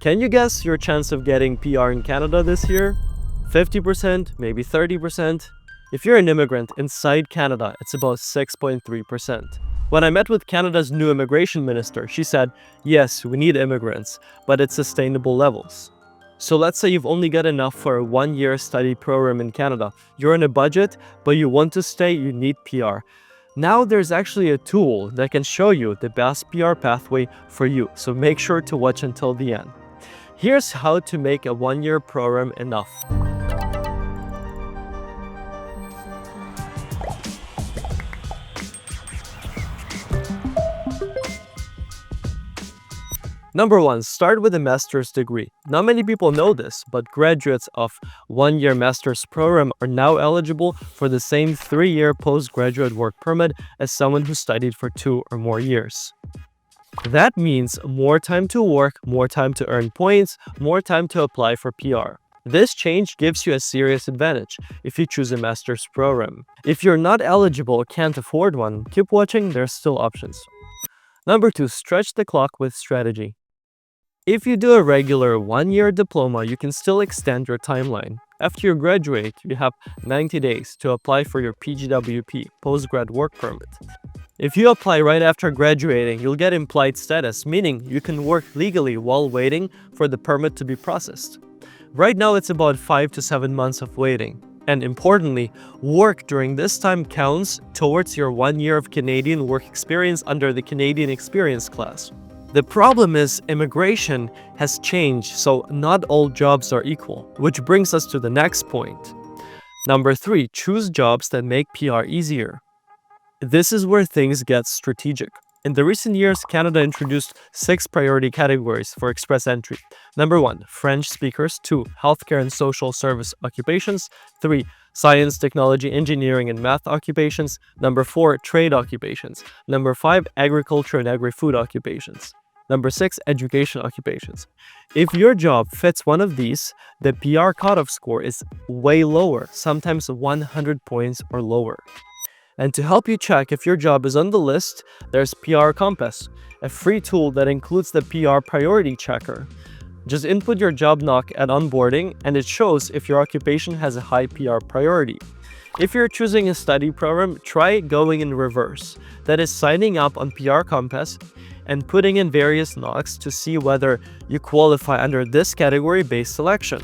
Can you guess your chance of getting PR in Canada this year? 50%, maybe 30%? If you're an immigrant inside Canada, it's about 6.3%. When I met with Canada's new immigration minister, she said, yes, we need immigrants, but at sustainable levels. So let's say you've only got enough for a 1-year study program in Canada. You're on a budget, but you want to stay, you need PR. Now there's actually a tool that can show you the best PR pathway for you, so make sure to watch until the end. Here's how to make a 1-year program enough. Number 1, start with a master's degree. Not many people know this, but graduates of 1-year master's program are now eligible for the same 3-year postgraduate work permit as someone who studied for 2 or more years. That means more time to work, more time to earn points, more time to apply for PR. This change gives you a serious advantage if you choose a master's program. If you're not eligible or can't afford one, keep watching, there's still options. Number 2, stretch the clock with strategy. If you do a regular 1-year diploma, you can still extend your timeline. After you graduate, you have 90 days to apply for your PGWP, postgrad work permit. If you apply right after graduating, you'll get implied status, meaning you can work legally while waiting for the permit to be processed. Right now, it's about 5 to 7 months of waiting. And importantly, work during this time counts towards your 1 year of Canadian work experience under the Canadian Experience class. The problem is immigration has changed, so not all jobs are equal, which brings us to the next point. Number 3, choose jobs that make PR easier. This is where things get strategic. In the recent years, Canada introduced 6 priority categories for express entry. Number 1, French speakers. 2, healthcare and social service occupations. 3, science, technology, engineering, and math occupations. Number 4, trade occupations. Number 5, agriculture and agri-food occupations. Number 6, education occupations. If your job fits one of these, the PR cutoff score is way lower, sometimes 100 points or lower. And to help you check if your job is on the list, there's PR Compass, a free tool that includes the PR priority checker. Just input your job knock at onboarding and it shows if your occupation has a high PR priority. If you're choosing a study program, try going in reverse. That is signing up on PR Compass and putting in various knocks to see whether you qualify under this category-based selection.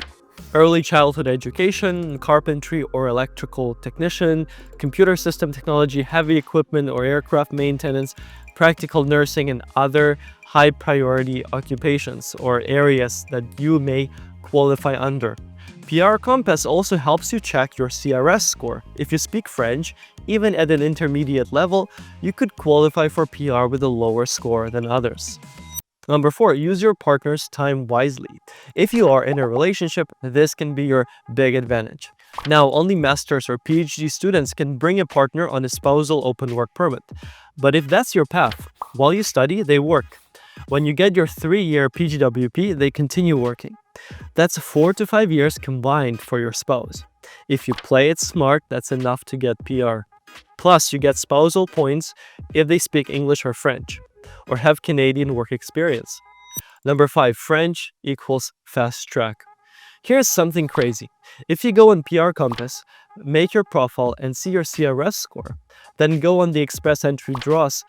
Early childhood education, carpentry or electrical technician, computer system technology, heavy equipment or aircraft maintenance, practical nursing, and other high priority occupations or areas that you may qualify under. PR Compass also helps you check your CRS score. If you speak French, even at an intermediate level, you could qualify for PR with a lower score than others. Number 4, use your partner's time wisely. If you are in a relationship, this can be your big advantage. Now, only master's or PhD students can bring a partner on a spousal open work permit. But if that's your path, while you study, they work. When you get your 3-year PGWP, they continue working. That's 4 to 5 years combined for your spouse. If you play it smart, that's enough to get PR. Plus, you get spousal points if they speak English or French, or have Canadian work experience. Number 5, French equals fast track. Here's something crazy. If you go on PR Compass, make your profile and see your CRS score, then go on the Express Entry Draws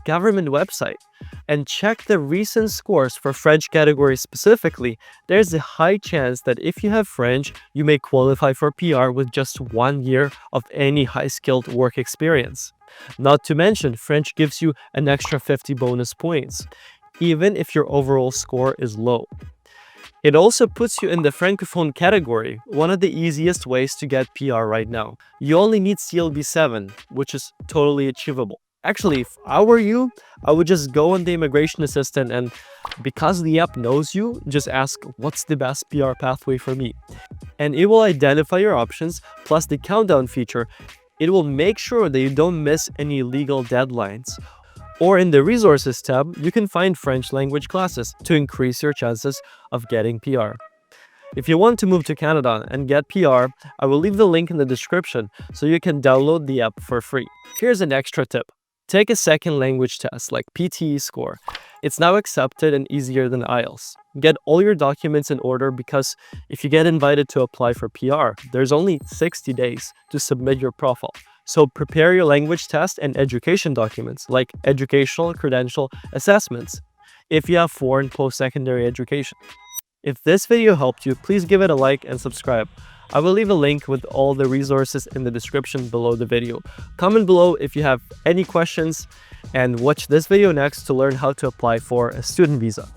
government website and check the recent scores for French category specifically, there's a high chance that if you have French, you may qualify for PR with just 1 year of any high-skilled work experience. Not to mention, French gives you an extra 50 bonus points, even if your overall score is low. It also puts you in the Francophone category, one of the easiest ways to get PR right now. You only need CLB 7, which is totally achievable. Actually, if I were you, I would just go on the immigration assistant and, because the app knows you, just ask what's the best PR pathway for me. And it will identify your options, plus the countdown feature. It will make sure that you don't miss any legal deadlines. Or in the Resources tab, you can find French language classes to increase your chances of getting PR. If you want to move to Canada and get PR, I will leave the link in the description so you can download the app for free. Here's an extra tip. Take a second language test like PTE score. It's now accepted and easier than IELTS. Get all your documents in order because if you get invited to apply for PR, there's only 60 days to submit your profile. So prepare your language test and education documents like educational credential assessments if you have foreign post-secondary education. If this video helped you, please give it a like and subscribe. I will leave a link with all the resources in the description below the video. Comment below if you have any questions and watch this video next to learn how to apply for a student visa.